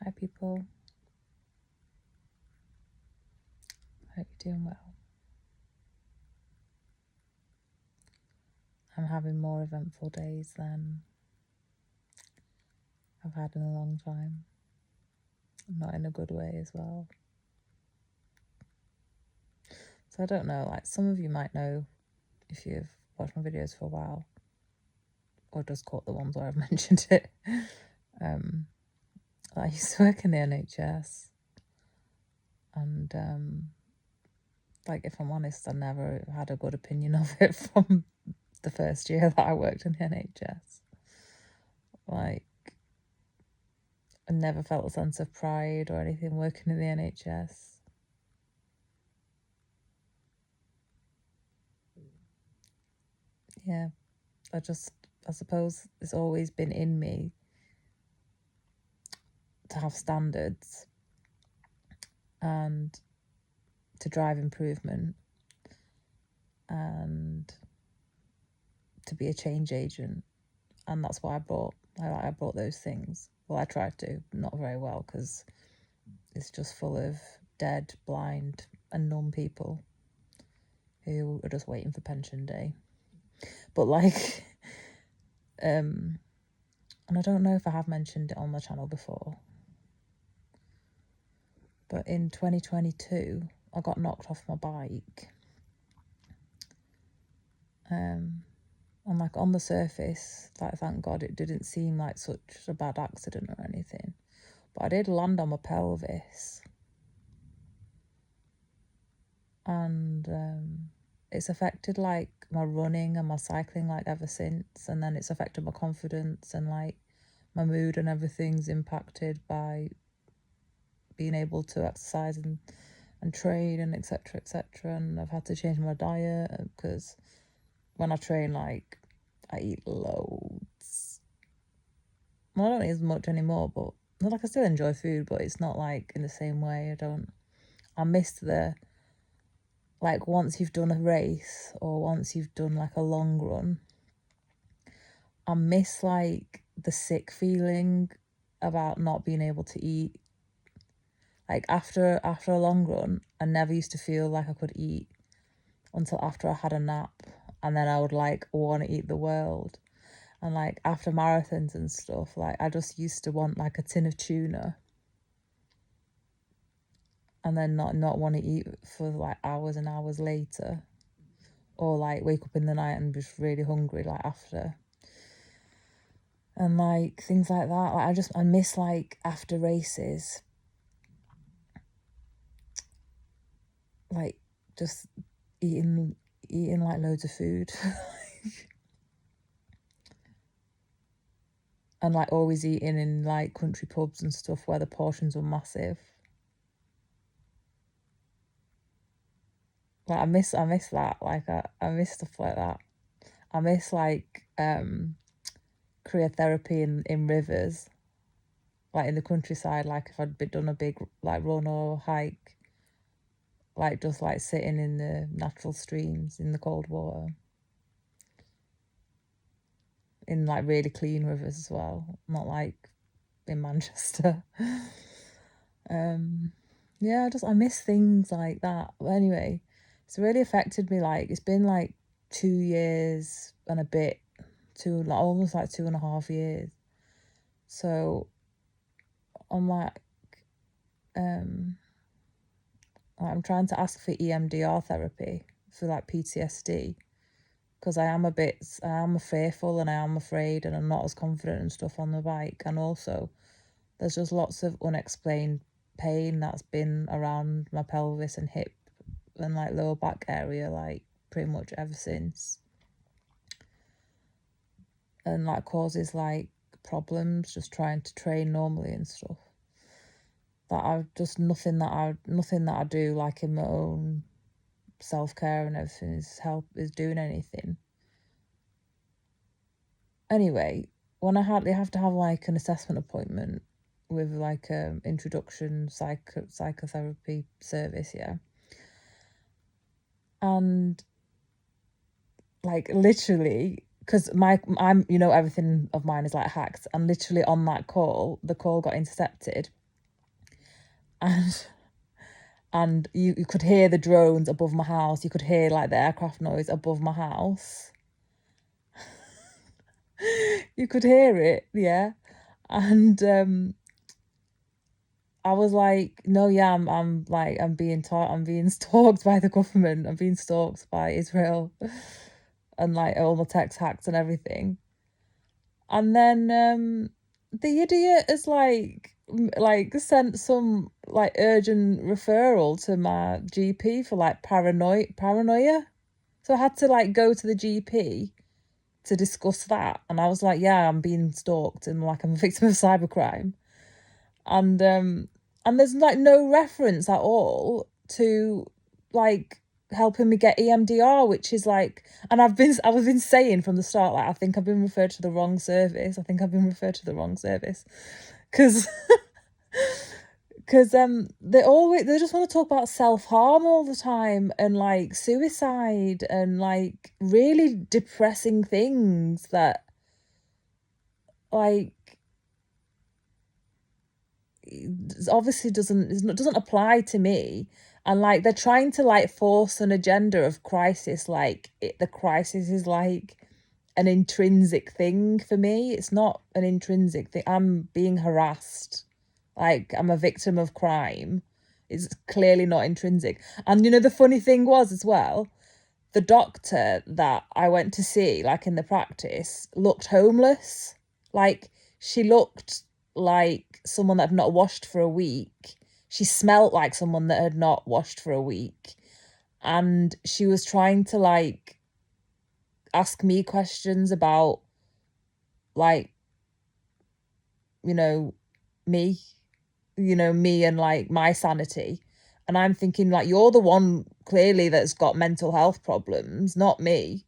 Hi people. Hope you're doing well. I'm having more eventful days than I've had in a long time. Not in a good way as well. So I don't know, like some of you might know if you've watched my videos for a while or just caught the ones where I've mentioned it. I used to work in the NHS and like if I'm honest, I never had a good opinion of it from the first year that I worked in the NHS. Like I never felt a sense of pride or anything working in the NHS. Yeah, I suppose it's always been in me to have standards and to drive improvement and to be a change agent. And that's what I brought. I brought those things. Well, I tried to, not very well, because it's just full of dead, blind and numb people who are just waiting for pension day. But like, and I don't know if I have mentioned it on my channel before, but in 2022, I got knocked off my bike. And like on the surface, like thank God it didn't seem like such a bad accident or anything. But I did land on my pelvis. And it's affected like my running and my cycling like ever since. And then it's affected my confidence and like my mood and everything's impacted by being able to exercise and train and etc. And I've had to change my diet because when I train, like I eat loads. Well, I don't eat as much anymore, but like I still enjoy food, but it's not like in the same way. I miss the, like once you've done a race or once you've done like a long run, I miss like the sick feeling about not being able to eat. Like after a long run, I never used to feel like I could eat until after I had a nap, and then I would like want to eat the world. And like after marathons and stuff, like I just used to want like a tin of tuna and then not want to eat for like hours and hours later, or like wake up in the night and be really hungry like after. And like things like that, like I miss like after races, like just eating like loads of food. And like always eating in like country pubs and stuff where the portions were massive. Like I miss that. Like I miss stuff like that. I miss like cryotherapy in rivers, like in the countryside. Like if I'd done a big like run or hike, like just like sitting in the natural streams in the cold water, in like really clean rivers as well, not like in Manchester. Yeah, I miss things like that. But anyway, it's really affected me. Like it's been like 2 years and a bit, almost like 2.5 years. So I'm like, I'm trying to ask for EMDR therapy for like PTSD, because I am fearful and I am afraid and I'm not as confident and stuff on the bike. And also there's just lots of unexplained pain that's been around my pelvis and hip and like lower back area, like pretty much ever since. And like causes like problems just trying to train normally and stuff. That I've just nothing that I do like in my own self-care and everything is doing anything. Anyway, when they have to have like an assessment appointment with like introduction psychotherapy service, yeah. And like literally, because I'm everything of mine is like hacked, and literally on that call, the call got intercepted, and you could hear the drones above my house. You could hear like the aircraft noise above my house. You could hear it, yeah. And I was like, no, yeah, I'm being taught, I'm being stalked by the government. I'm being stalked by Israel, and like all my text hacked and everything. And then the idiot has like sent some like urgent referral to my GP for like paranoia. So I had to like go to the GP to discuss that, and I was like, yeah, I'm being stalked and like I'm a victim of cybercrime. And there's like no reference at all to like helping me get EMDR, which is like, and I've been saying from the start, like, I think I've been referred to the wrong service. I think I've been referred to the wrong service, because they just want to talk about self-harm all the time, and like suicide, and like really depressing things that like obviously doesn't apply to me. And like they're trying to like force an agenda of crisis, like the crisis is like an intrinsic thing for me. It's not an intrinsic thing. I'm being harassed, like I'm a victim of crime. It's clearly not intrinsic. And you know, the funny thing was as well, the doctor that I went to see, like in the practice, looked homeless. Like she looked like someone that had not washed for a week. She smelt like someone that had not washed for a week. And she was trying to like ask me questions about like, you know, me, me and like my sanity. And I'm thinking like, you're the one clearly that's got mental health problems, not me.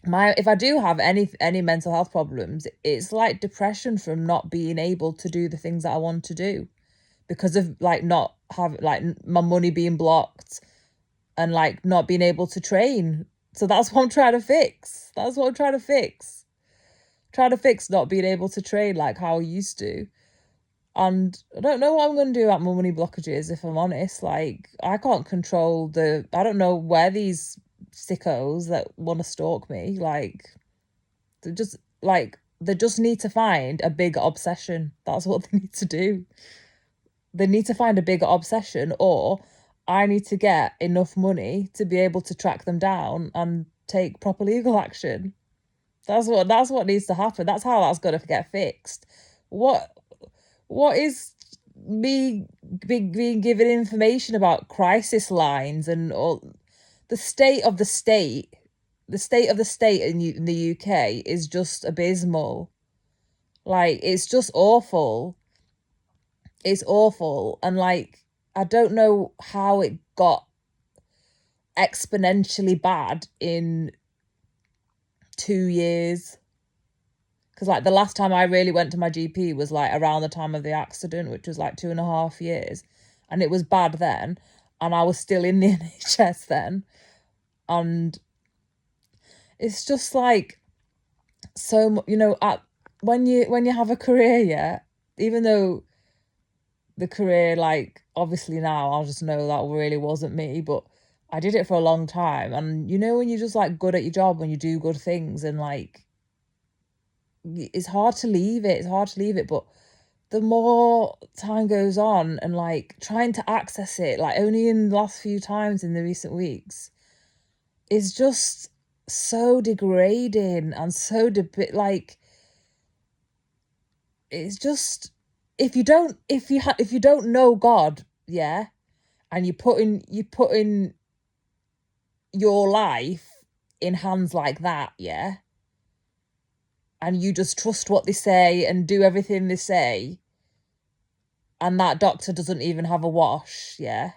If I do have any mental health problems, it's like depression from not being able to do the things that I want to do, because of like not have like my money being blocked, and like not being able to train. So that's what I'm trying to fix. That's what I'm trying to fix. Trying to fix not being able to train like how I used to. And I don't know what I'm going to do about my money blockages, if I'm honest. Like, I can't control I don't know where these sickos that want to stalk me, like, they just need to find a bigger obsession. That's what they need to do. They need to find a bigger obsession, or I need to get enough money to be able to track them down and take proper legal action. That's what needs to happen. That's how that's got to get fixed. What is me being given information about crisis lines and all the state of the state? The state of the state in the UK is just abysmal. Like, it's just awful. It's awful. And like, I don't know how it got exponentially bad in 2 years. Because like the last time I really went to my GP was like around the time of the accident, which was like 2.5 years. And it was bad then. And I was still in the NHS then. And it's just like so, when you have a career, yeah, even though the career, like, obviously now I'll just know that really wasn't me, but I did it for a long time. And when you're just like good at your job, when you do good things, and like it's hard to leave it. It's hard to leave it, but the more time goes on and like trying to access it, like only in the last few times in the recent weeks, is just so degrading and so like it's just if you don't know God, yeah, and you put in your life in hands like that, yeah, and you just trust what they say and do everything they say, and that doctor doesn't even have a wash, yeah.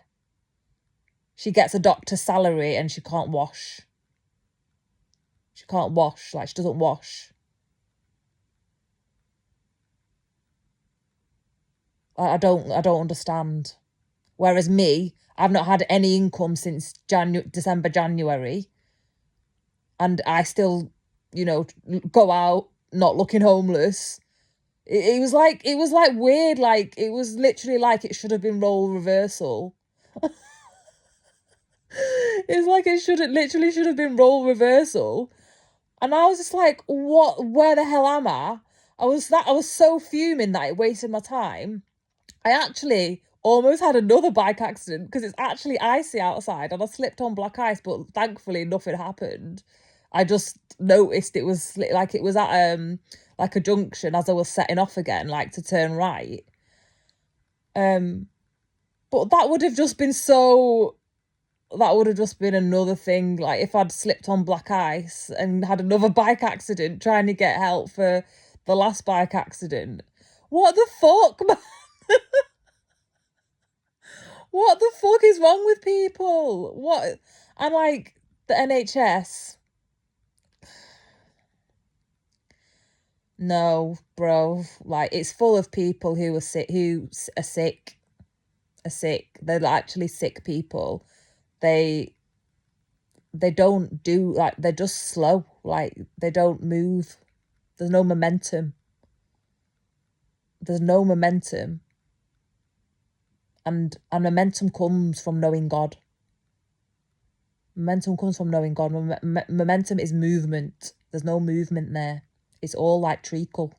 She gets a doctor's salary and she can't wash. She can't wash, like she doesn't wash. I don't understand. Whereas me, I've not had any income since December, January, and I still, go out not looking homeless. It was like weird, like it was literally like it should have been role reversal. It's like it literally should have been role reversal. And I was just like, what, where the hell am I? I was so fuming that it wasted my time. I actually almost had another bike accident because it's actually icy outside and I slipped on black ice, but thankfully nothing happened. I just noticed it was like it was at like a junction as I was setting off again, like to turn right. Um, but that would have just been another thing. Like if I'd slipped on black ice and had another bike accident trying to get help for the last bike accident. What the fuck, man? What the fuck is wrong with people? What? And like the NHS. No, bro. Like it's full of people who are sick, are sick. They're actually sick people. They they don't do like they're just slow. Like they don't move. There's no momentum. There's no momentum. And momentum comes from knowing God. Momentum comes from knowing God. Momentum is movement. There's no movement there. It's all like treacle.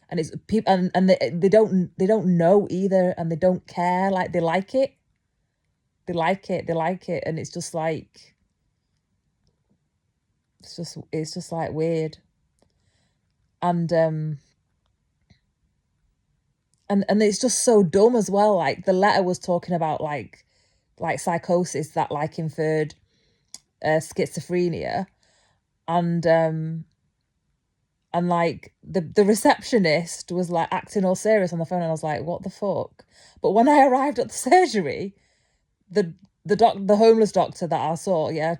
And it's people and they don't know either, and they don't care. Like they like it. They like it. They like it. And it's just like it's just like weird. And and it's just so dumb as well. Like the letter was talking about like psychosis that like inferred schizophrenia, and like the receptionist was like acting all serious on the phone, and I was like, what the fuck? But when I arrived at the surgery, the the homeless doctor that I saw, yeah,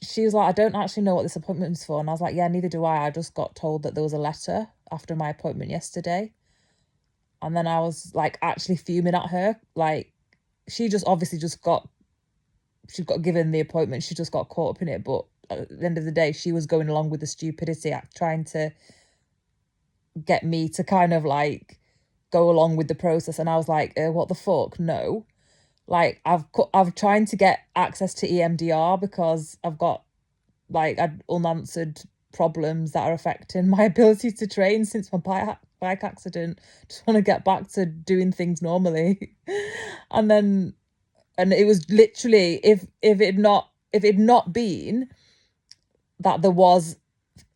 she was like, I don't actually know what this appointment's for, and I was like, yeah, neither do I just got told that there was a letter after my appointment yesterday. And then I was like actually fuming at her, like she just obviously she got given the appointment, she just got caught up in it. But at the end of the day, she was going along with the stupidity act, trying to get me to kind of like go along with the process. And I was like, what the fuck? No. Like I've trying to get access to EMDR because I've got like unanswered problems that are affecting my ability to train since my bike accident. Just want to get back to doing things normally. And then and it was literally if it not been that there was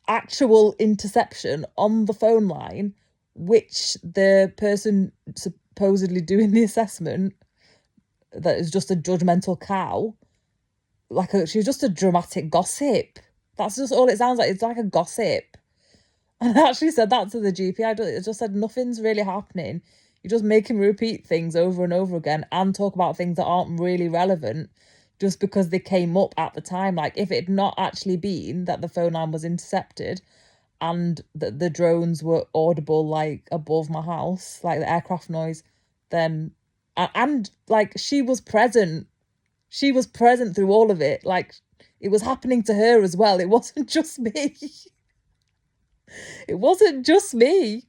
actual interception on the phone line, which the person supposedly doing the assessment, that is just a judgmental cow, like she's just a dramatic gossip. That's just all it sounds like. It's like a gossip. And I actually said that to the GP. I just said nothing's really happening. You just make him repeat things over and over again and talk about things that aren't really relevant just because they came up at the time. Like if it had not actually been that the phone line was intercepted and that the drones were audible like above my house, like the aircraft noise, then and like she was present. She was present through all of it. Like it was happening to her as well. It wasn't just me. It wasn't just me.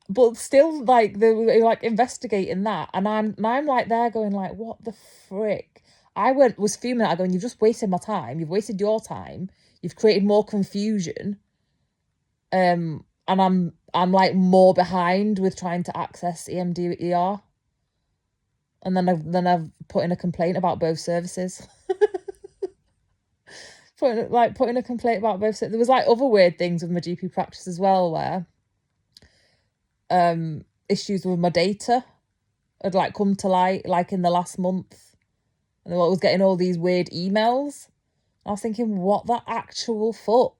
But still, like they were like investigating that, and I'm like there going like, what the frick? Was fuming at her going, you've just wasted my time. You've wasted your time. You've created more confusion. And I'm like more behind with trying to access EMDR. And then I've put in a complaint about both services. putting a complaint about both. There was like other weird things with my GP practice as well, where issues with my data had like come to light like in the last month, and I was getting all these weird emails. I was thinking, what the actual fuck?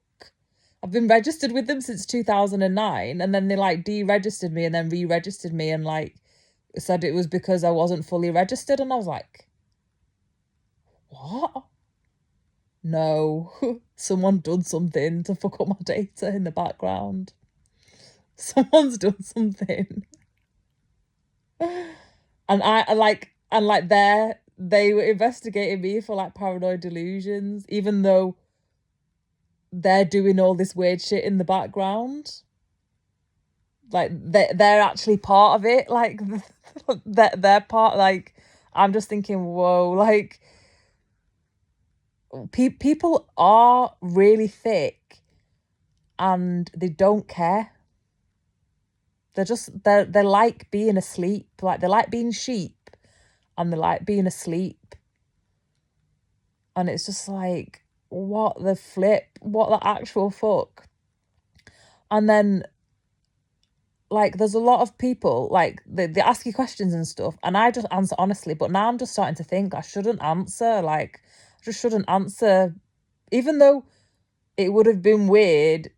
I've been registered with them since 2009, and then they like deregistered me and then re-registered me, and like said it was because I wasn't fully registered, and I was like, what? No, someone done something to fuck up my data in the background. Someone's done something. And they were investigating me for like paranoid delusions, even though they're doing all this weird shit in the background. Like they're actually part of it. Like they're part. Like I'm just thinking, whoa. Like people are really thick, and they don't care. They're like being asleep. Like they like being sheep, and they like being asleep. And it's just like, what the flip? What the actual fuck? And then, like, there's a lot of people, like, they ask you questions and stuff, and I just answer honestly, but now I'm just starting to think I shouldn't answer. Like, I just shouldn't answer, even though it would have been weird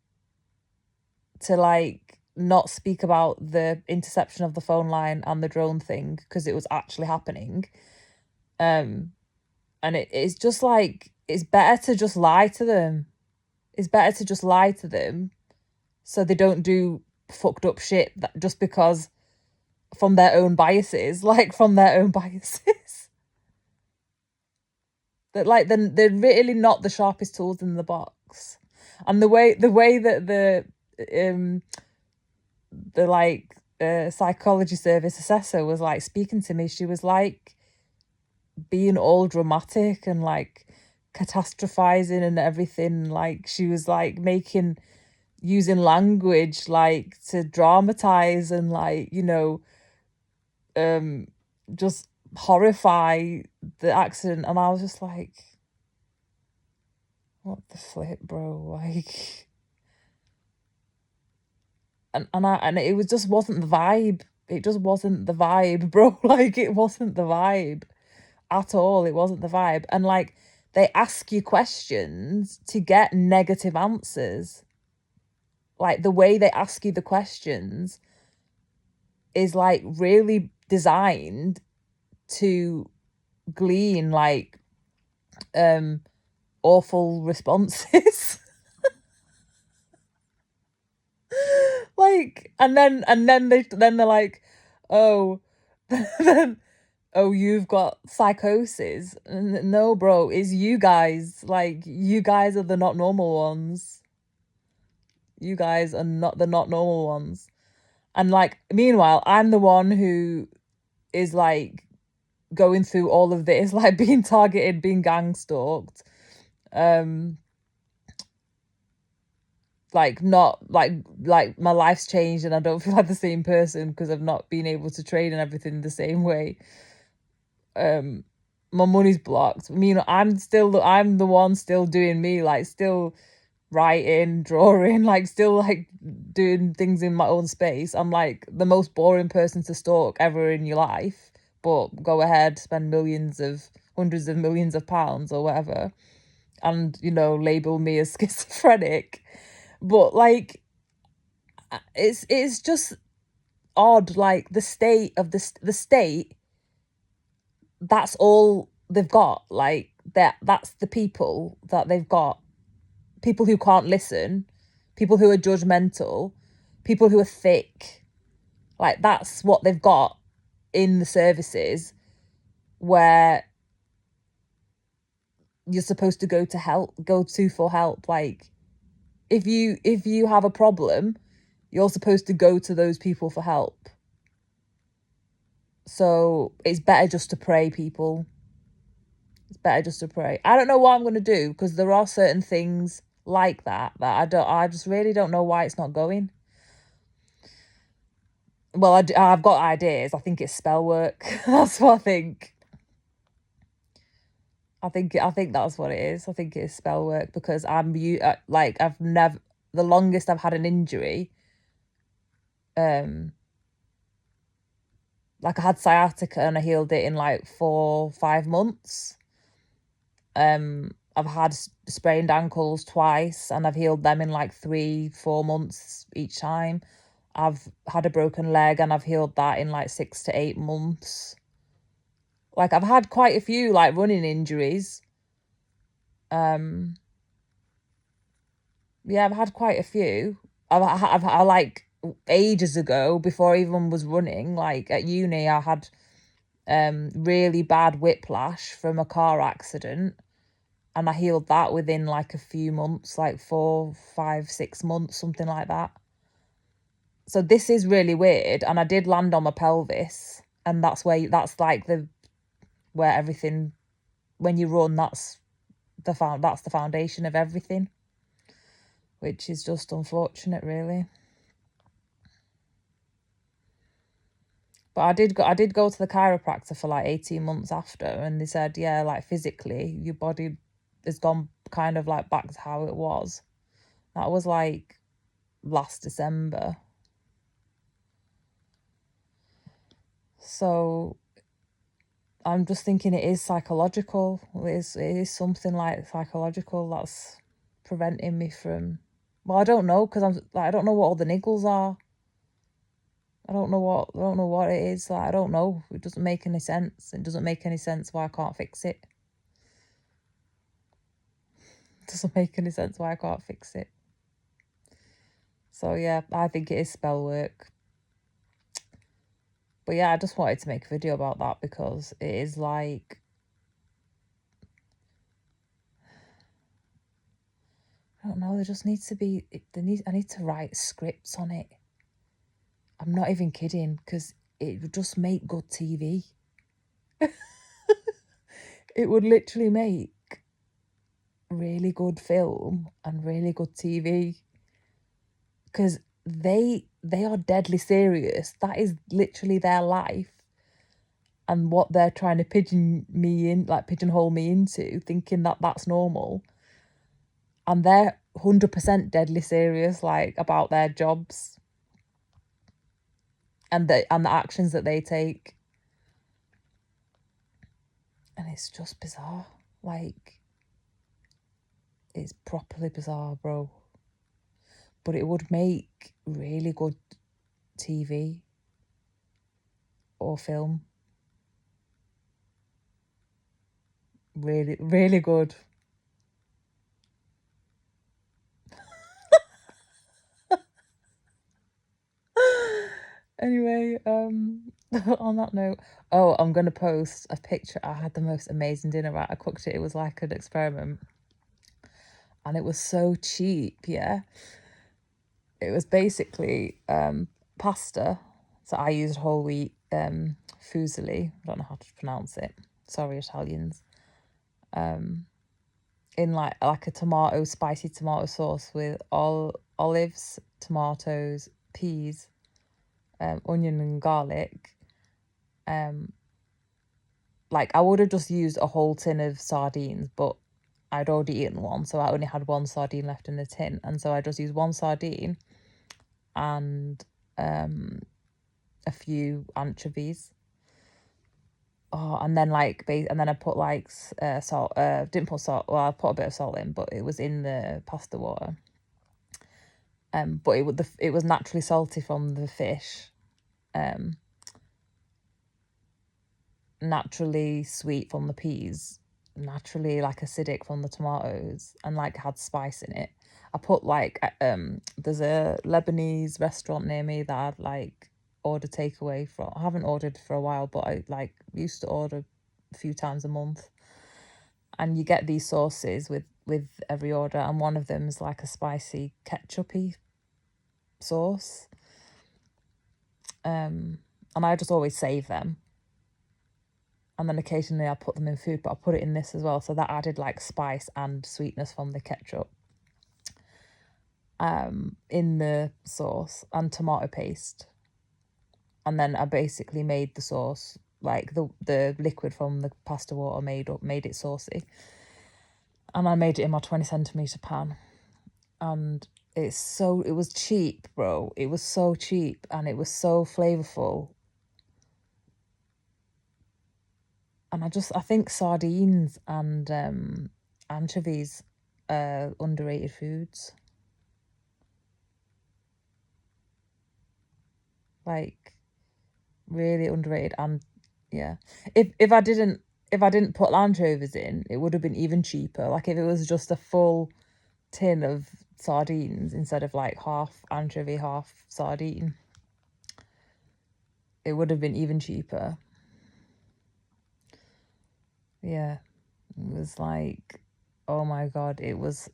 to, like, not speak about the interception of the phone line and the drone thing, because it was actually happening. And it's just like, it's better to just lie to them. It's better to just lie to them so they don't do fucked up shit just because from their own biases, that like they're really not the sharpest tools in the box. And the way that the like psychology service assessor was like speaking to me, she was like being all dramatic and like catastrophizing and everything. Like she was like using language like to dramatize and like, just horrify the accident. And I was just like, what the flip, bro? Like, and it was just wasn't the vibe. It just wasn't the vibe, bro. Like, it wasn't the vibe at all. It wasn't the vibe. And like, they ask you questions to get negative answers. Like, the way they ask you the questions is like really designed to glean like awful responses. Like, and then they're like, oh, then oh, you've got psychosis. No, bro, it's you guys. Like, you guys are the not normal ones. You guys are not the not normal ones. And like, meanwhile, I'm the one who is like going through all of this, like being targeted, being gang stalked. Like not like my life's changed and I don't feel like the same person because I've not been able to trade and everything the same way. My money's blocked. I mean, I'm the one still doing me, like still writing, drawing, like still like doing things in my own space. I'm like the most boring person to stalk ever in your life, but go ahead, spend hundreds of millions of pounds or whatever, and label me as schizophrenic. But like, it's just odd. Like the state of the state, that's all they've got. Like that's the people that they've got. People who can't listen, people who are judgmental, people who are thick. Like that's what they've got in the services where you're supposed to go to for help. Like if you have a problem, you're supposed to go to those people for help. So it's better just to pray, people. It's better just to pray. I don't know what I'm going to do because there are certain things like that I just really don't know why it's not going. Well, I've got ideas. I think it's spell work. That's what I think. I think that's what it is. I think it's spell work because like I've never, the longest I've had an injury, like I had sciatica and I healed it in like 4-5 months. I've had sprained ankles twice and I've healed them in like 3-4 months each time. I've had a broken leg and I've healed that in like 6 to 8 months. Like I've had quite a few like running injuries. Yeah, I've had quite a few. I like ages ago, before I even was running, like at uni, I had really bad whiplash from a car accident, and I healed that within like a few months, like 4, 5, 6 months, something like that. So this is really weird, and I did land on my pelvis, and that's like where everything, when you run, that's the foundation of everything, which is just unfortunate, really. But I did go to the chiropractor for like 18 months after, and they said, yeah, like physically your body has gone kind of like back to how it was. That was like last December. So I'm just thinking it is psychological. It is something like psychological that's preventing me from. Well, I don't know, because I don't know what all the niggles are. I don't know what it is. Like, I don't know. It doesn't make any sense. It doesn't make any sense why I can't fix it. It doesn't make any sense why I can't fix it. So yeah, I think it is spell work. But yeah, I just wanted to make a video about that because it is like, I don't know, there just needs to be, I need to write scripts on it. I'm not even kidding, because it would just make good TV. It would literally make really good film and really good TV, because they are deadly serious. That is literally their life, and what they're trying to pigeonhole me into, thinking that that's normal. And they're 100% deadly serious, like, about their jobs and the actions that they take. And it's just bizarre. Like, it's properly bizarre, bro. But it would make really good TV or film. Really, really good. Anyway, on that note, I'm gonna post a picture. I had the most amazing dinner, right? I cooked it. It was like an experiment. And it was so cheap, yeah. It was basically pasta. So I used whole wheat fusilli. I don't know how to pronounce it. Sorry, Italians. In like a spicy tomato sauce with olives, tomatoes, peas, onion and garlic. Like, I would have just used a whole tin of sardines, but I'd already eaten one, so I only had one sardine left in the tin, and so I just used one sardine and a few anchovies. Oh, and then and then I put like salt. Didn't put salt. Well, I put a bit of salt in, but it was in the pasta water. But it was naturally salty from the fish. Naturally sweet from the peas. Naturally like acidic from the tomatoes, and like had spice in it. I put like there's a Lebanese restaurant near me that I'd like order takeaway from. I haven't ordered for a while, but I like used to order a few times a month. And you get these sauces with every order, and one of them is like a spicy ketchupy sauce. And I just always save them. And then occasionally I put them in food, but I put it in this as well. So that added like spice and sweetness from the ketchup in the sauce, and tomato paste. And then I basically made the sauce, like the liquid from the pasta water made it saucy. And I made it in my 20cm pan. And it was cheap, bro. It was so cheap, and it was so flavorful. And I think sardines and anchovies are underrated foods. Like, really underrated. And yeah, if I didn't put anchovies in, it would have been even cheaper. Like, if it was just a full tin of sardines instead of like half anchovy, half sardine, it would have been even cheaper. Yeah, it was like, oh my God, it was.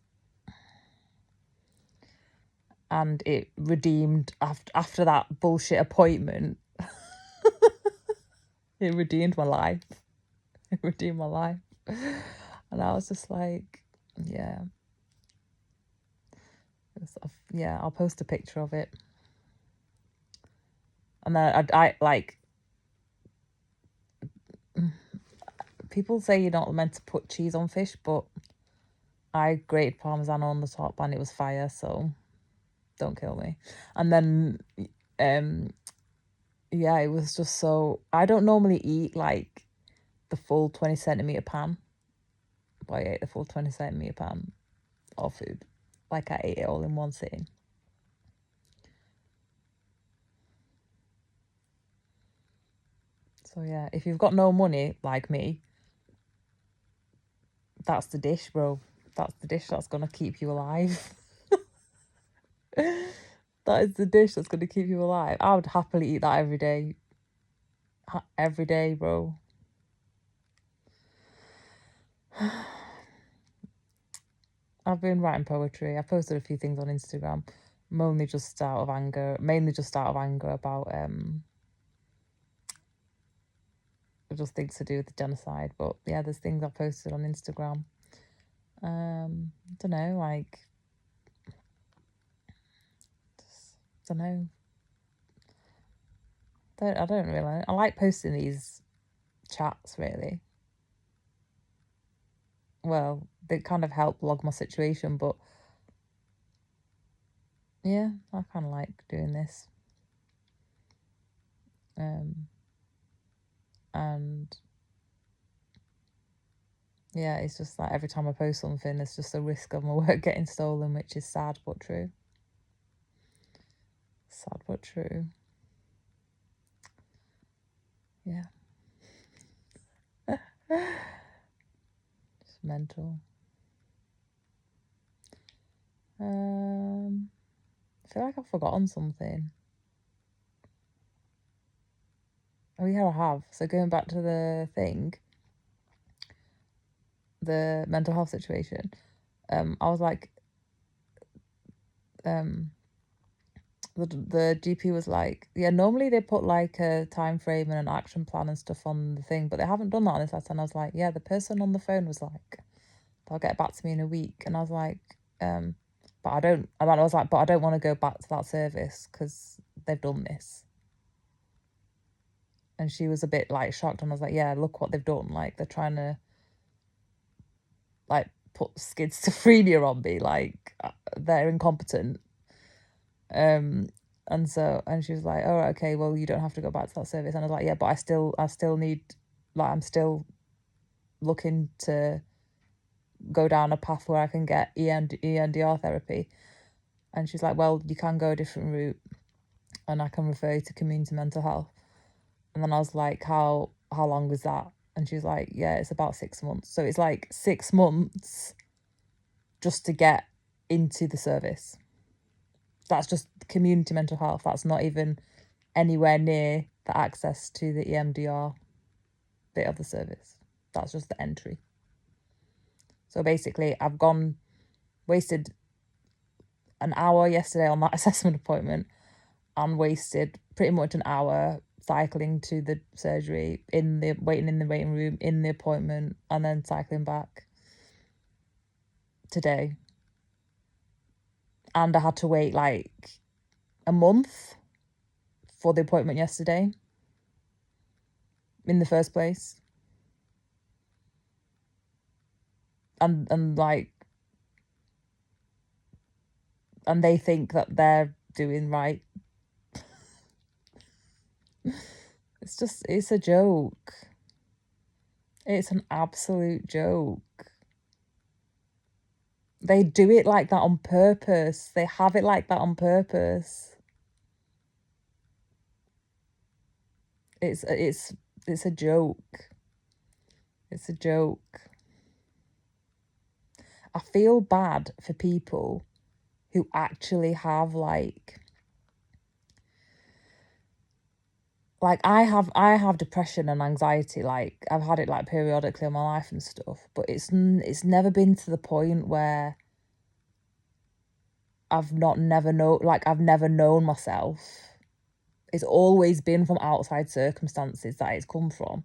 and it redeemed after that bullshit appointment. It redeemed my life. It redeemed my life. And I was just like, yeah. Yeah, I'll post a picture of it. And then I like, people say you're not meant to put cheese on fish, but I grated Parmesan on the top and it was fire, so don't kill me. And then, yeah, it was just so, I don't normally eat like the full 20 centimetre pan, but I ate the full 20 centimetre pan of food. Like I ate it all in one sitting. So yeah, if you've got no money like me, that's the dish, bro. That's the dish that's gonna keep you alive. That is the dish that's gonna keep you alive. I would happily eat that every day. Every day, bro. I've been writing poetry. I posted a few things on Instagram, mainly just out of anger about just things to do with the genocide. But yeah, there's things I posted on Instagram. I don't know, like, don't know. I don't really. I like posting these chats, really. Well, they kind of help log my situation, but yeah, I kind of like doing this. And yeah, it's just like every time I post something, there's just a risk of my work getting stolen, which is sad but true. Sad but true. Yeah. Just mental. I feel like I've forgotten something. Oh yeah, I have. So going back to the thing, the mental health situation, I was like, the GP was like, yeah, normally they put like a time frame and an action plan and stuff on the thing, but they haven't done that on this letter. And I was like, yeah, the person on the phone was like, they'll get back to me in a week. And I was like, but I don't, and I was like, but I don't want to go back to that service because they've done this. And she was a bit like shocked, and I was like, yeah, look what they've done. Like they're trying to like put schizophrenia on me, like they're incompetent. And she was like, oh, okay, well, you don't have to go back to that service. And I was like, yeah, but I still need, like, I'm still looking to go down a path where I can get EMDR therapy. And she's like, well, you can go a different route and I can refer you to community mental health. And then I was like, how long was that? And she was like, yeah, it's about 6 months. So it's like 6 months just to get into the service. That's just community mental health. That's not even anywhere near the access to the EMDR bit of the service. That's just the entry. So basically, I've wasted an hour yesterday on that assessment appointment and wasted pretty much an hour cycling to the surgery, waiting in the waiting room, in the appointment, and then cycling back today. And I had to wait like a month for the appointment yesterday in the first place. And like, and they think that they're doing right. It's a joke. It's an absolute joke. They do it like that on purpose. They have it like that on purpose. It's a joke. It's a joke. I feel bad for people who actually have like I have depression and anxiety. Like I've had it like periodically in my life and stuff, but it's never been to the point where I've never known myself. It's always been from outside circumstances that it's come from.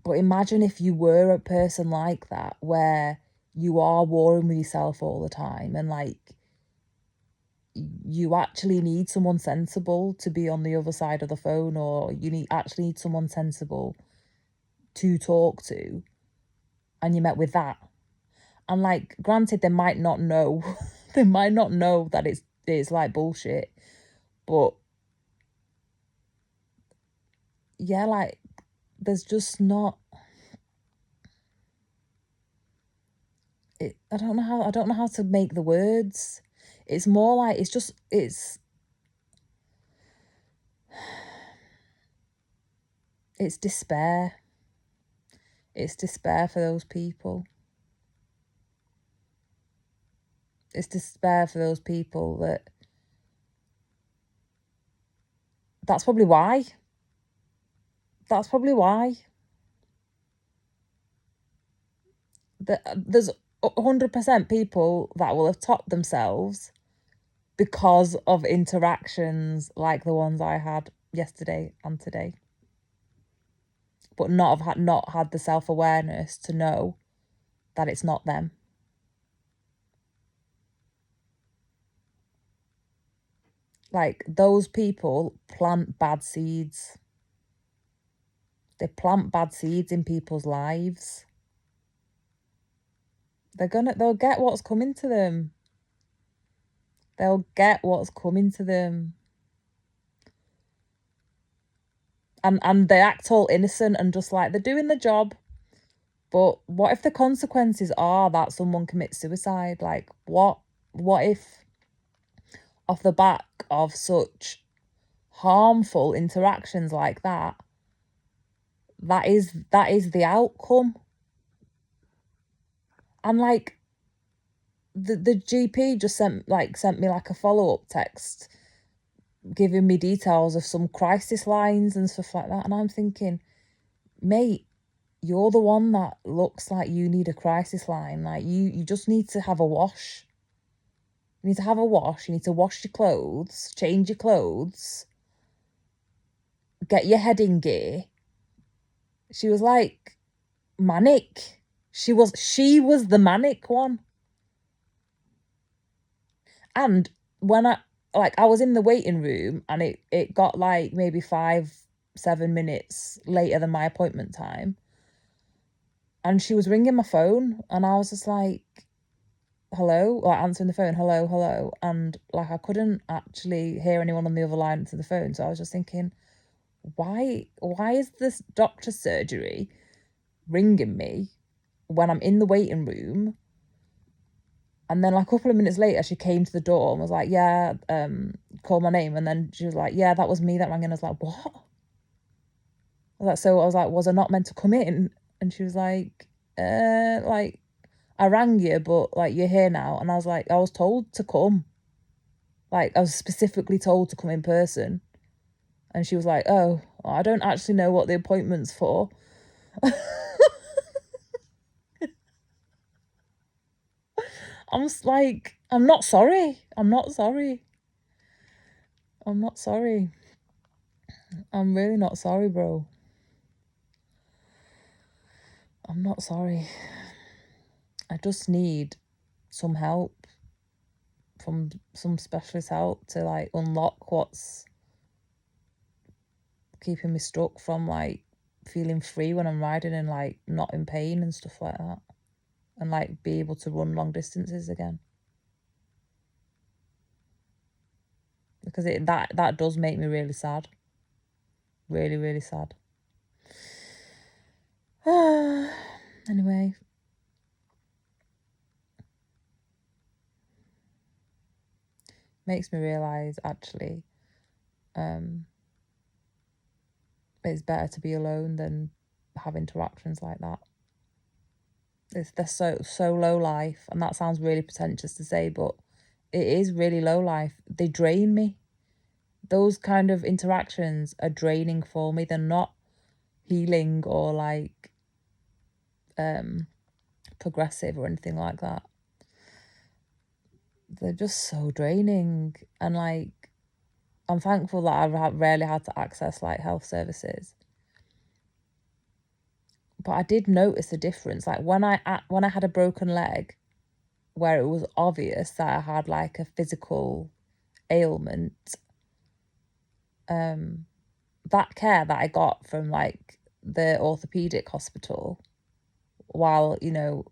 But imagine if you were a person like that, where you are warring with yourself all the time, and like you actually need someone sensible to be on the other side of the phone, or you actually need someone sensible to talk to, and you met with that. And like, granted, they might not know, they might not know that it's like bullshit, but yeah, like there's just not. I don't know how to make the words. It's more like it's despair. It's despair for those people. It's despair for those people that's probably why. That's probably why. There's 100% people that will have topped themselves because of interactions like the ones I had yesterday and today, but not had the self-awareness to know that it's not them. Like, those people plant bad seeds. They plant bad seeds in people's lives. They'll get what's coming to them. They'll get what's coming to them. And they act all innocent and just like they're doing the job. But what if the consequences are that someone commits suicide? Like, what if off the back of such harmful interactions like that, that is the outcome? And like, the GP just sent me like a follow-up text giving me details of some crisis lines and stuff like that, and I'm thinking, mate, you're the one that looks like you need a crisis line. Like, you just need to have a wash. You need to have a wash. You need to wash your clothes, change your clothes, get your head in gear. She was like manic. She was the manic one. And when I was in the waiting room, and it got like maybe 5-7 minutes later than my appointment time, and she was ringing my phone, and I was just like, hello, like answering the phone, hello, and like I couldn't actually hear anyone on the other line to the phone. So I was just thinking, why is this doctor's surgery ringing me when I'm in the waiting room? And then like a couple of minutes later, she came to the door and was like, yeah, called my name. And then she was like, yeah, that was me that rang in. I was like, what? I was like, was I not meant to come in? And she was like, like, I rang you, but like, you're here now. And I was like, I was told to come. Like, I was specifically told to come in person. And she was like, oh, I don't actually know what the appointment's for. I'm just like, I'm not sorry. I'm not sorry. I'm not sorry. I'm really not sorry, bro. I'm not sorry. I just need some help, from some specialist help, to like unlock what's keeping me stuck from like feeling free when I'm riding and like not in pain and stuff like that, and like be able to run long distances again. Because that does make me really sad. Really, really sad. Anyway. Makes me realise, actually, it's better to be alone than have interactions like that. They're so low life, and that sounds really pretentious to say, but it is really low life. They drain me. Those kind of interactions are draining for me. They're not healing or like progressive or anything like that. they're just so draining. And like, I'm thankful that I've rarely had to access like health services. But I did notice a difference. Like when I had a broken leg, where it was obvious that I had like a physical ailment, that care that I got from like the orthopedic hospital, while, you know,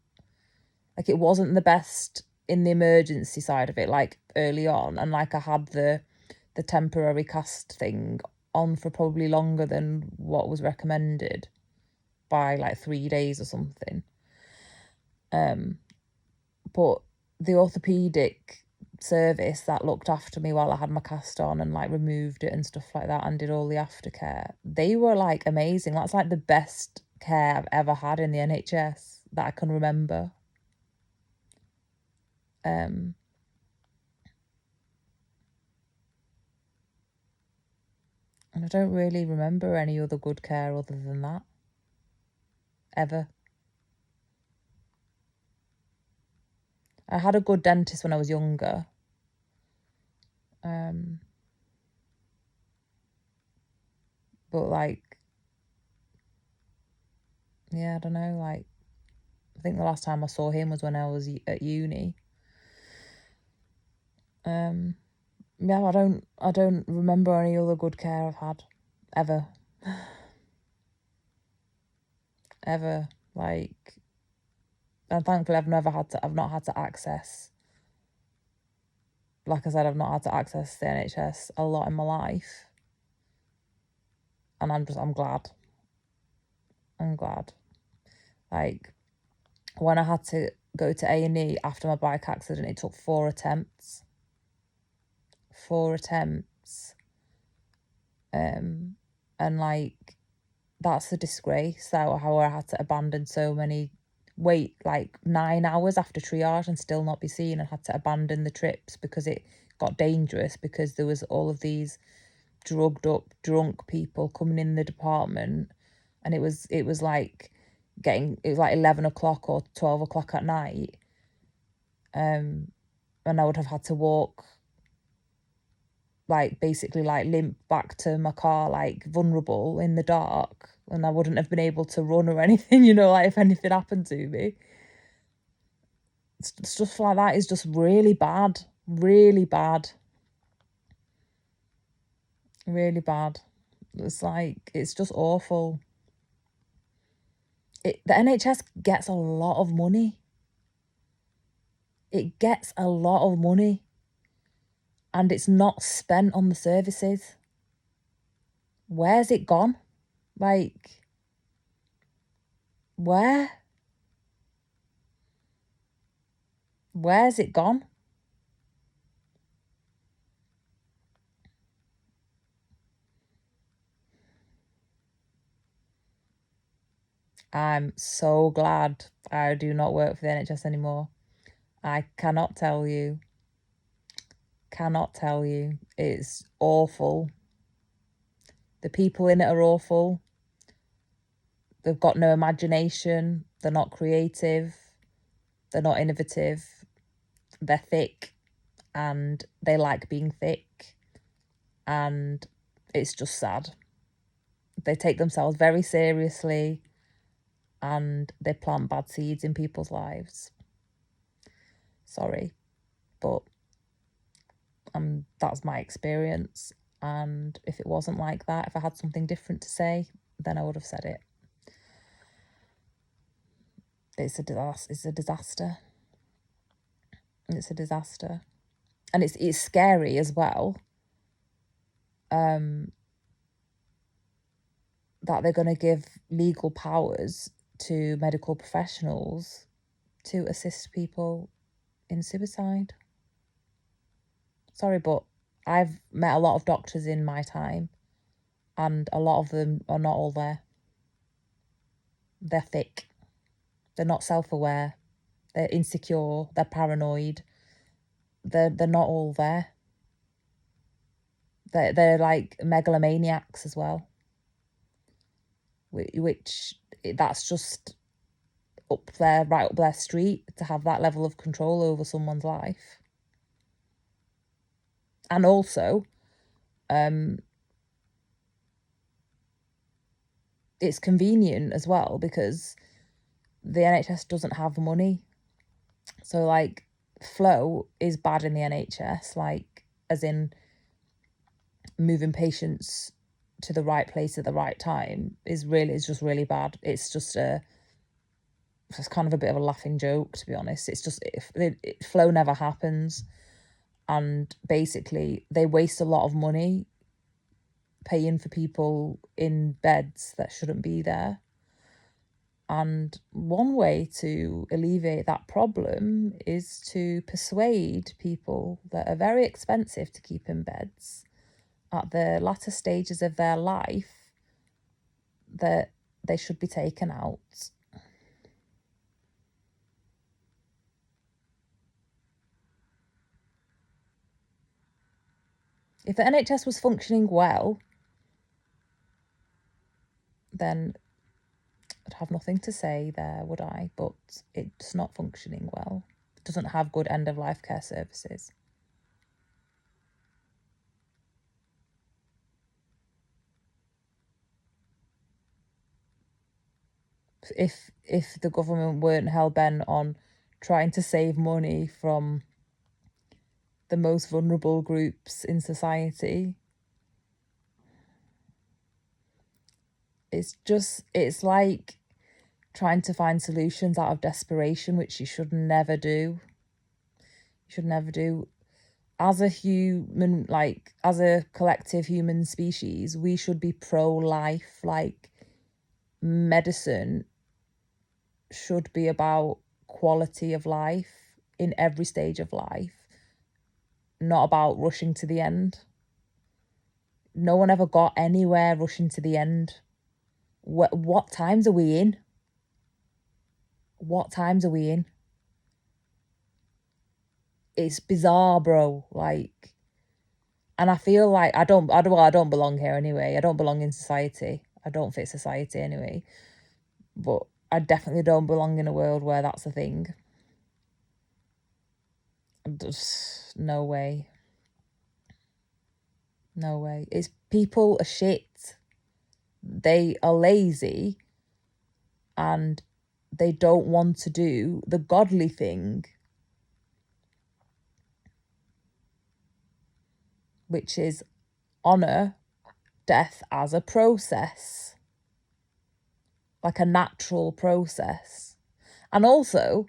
like it wasn't the best in the emergency side of it, like early on, and like I had the temporary cast thing on for probably longer than what was recommended by like 3 days or something. But the orthopedic service that looked after me while I had my cast on and like removed it and stuff like that and did all the aftercare, they were like amazing. That's like the best care I've ever had in the NHS that I can remember. And I don't really remember any other good care other than that, ever. I had a good dentist when I was younger. But like, yeah, I don't know, like, I think the last time I saw him was when I was at uni. Yeah, I don't remember any other good care I've had, ever. Ever. Like, and thankfully I've not had to access, like I said, I've not had to access the NHS a lot in my life. And I'm glad. I'm glad. Like, when I had to go to A&E after my bike accident, it took 4 attempts. 4 attempts. And like, that's a disgrace. How I had to abandon so many, wait like 9 hours after triage and still not be seen, and had to abandon the trips because it got dangerous, because there was all of these drugged up, drunk people coming in the department, and it was like it was like 11 o'clock or 12 o'clock at night, and I would have had to walk, like basically like limp back to my car, like vulnerable in the dark, and I wouldn't have been able to run or anything, you know, like if anything happened to me. Stuff like that is just really bad, really bad, really bad. It's like, it's just awful. The NHS gets a lot of money. It gets a lot of money, and it's not spent on the services. Where's it gone? Like, where's it gone? I'm so glad I do not work for the NHS anymore. I cannot tell you. It's awful. The people in it are awful. They've got no imagination. They're not creative. They're not innovative. They're thick, and they like being thick. And it's just sad. They take themselves very seriously, and they plant bad seeds in people's lives. Sorry, but that's my experience. And if it wasn't like that, if I had something different to say, then I would have said it. It's a disaster. It's a disaster. It's a disaster. And it's scary as well. That they're going to give legal powers to medical professionals to assist people in suicide. Sorry, but I've met a lot of doctors in my time, and a lot of them are not all there. They're thick. They're not self-aware. They're insecure. They're paranoid. They're not all there. They're like megalomaniacs as well. Which that's just up there, right up their street, to have that level of control over someone's life. And also, it's convenient as well because the NHS doesn't have money. So like flow is bad in the NHS, like as in moving patients to the right place at the right time is just really bad. It's kind of a bit of a laughing joke, to be honest. It's just flow never happens, and basically they waste a lot of money paying for people in beds that shouldn't be there. And one way to alleviate that problem is to persuade people that are very expensive to keep in beds at the latter stages of their life that they should be taken out. If the NHS was functioning well, then I'd have nothing to say there, would I? But it's not functioning well. It doesn't have good end-of-life care services. If the government weren't hell-bent on trying to save money from the most vulnerable groups in society, it's like trying to find solutions out of desperation, which you should never do. You should never do. As a human, like as a collective human species, we should be pro-life. Like medicine should be about quality of life in every stage of life, not about rushing to the end. No one ever got anywhere rushing to the end. What times are we in? What times are we in? It's bizarre, bro. Like, and I feel like I don't belong here anyway. I don't belong in society. I don't fit society anyway. But I definitely don't belong in a world where that's a thing. Just no way. No way. It's people are shit. They are lazy and they don't want to do the godly thing, which is honour death as a process, like a natural process. And also,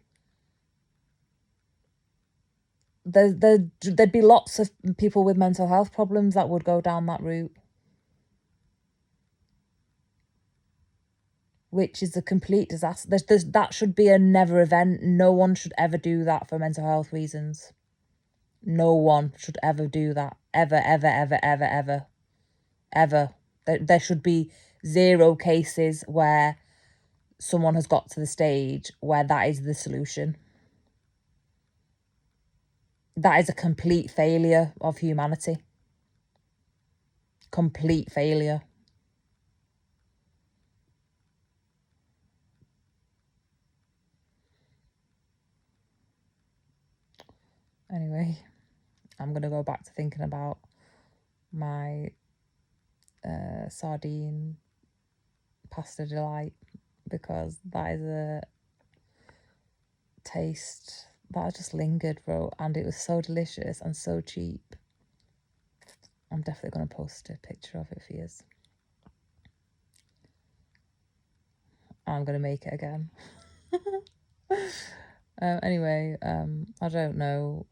there'd be lots of people with mental health problems that would go down that route, which is a complete disaster. That should be a never event. No one should ever do that for mental health reasons. No one should ever do that. Ever, ever, ever, ever, ever, ever. There should be 0 cases where someone has got to the stage where that is the solution. That is a complete failure of humanity. Complete failure. Anyway, I'm going to go back to thinking about my sardine pasta delight, because that is a taste that just lingered, bro, and it was so delicious and so cheap. I'm definitely going to post a picture of it for you. I'm going to make it again. Anyway, I don't know.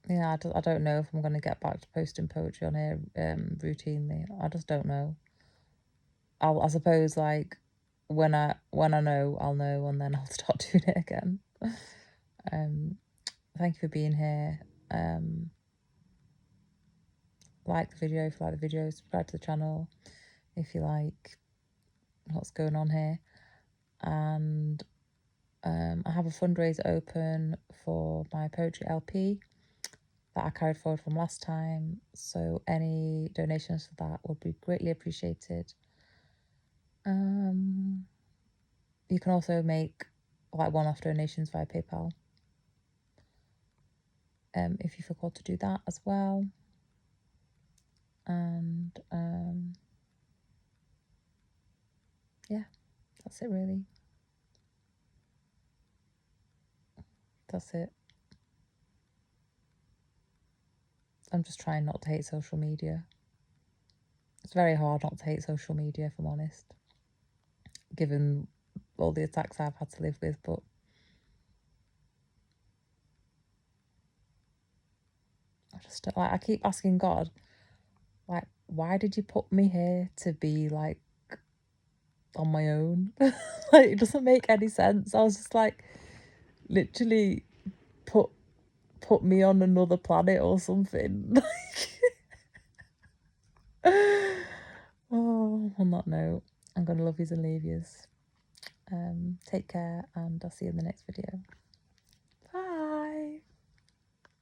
Yeah, I don't know if I'm going to get back to posting poetry on here routinely. I just don't know. I suppose like when I know, I'll know, and then I'll start doing it again. Thank you for being here. Like the video if you like the video, subscribe to the channel if you like what's going on here. And I have a fundraiser open for my poetry LP that I carried forward from last time, so any donations for that would be greatly appreciated. You can also make like one-off donations via PayPal. If you forgot to do that as well. And yeah, that's it really. That's it. I'm just trying not to hate social media. It's very hard not to hate social media, if I'm honest, given all the attacks I've had to live with, but I keep asking God, like, why did you put me here to be like on my own? Like, it doesn't make any sense. I was just like, literally put me on another planet or something. Oh, on that note, I'm gonna love yous and leave yous. Take care, and I'll see you in the next video.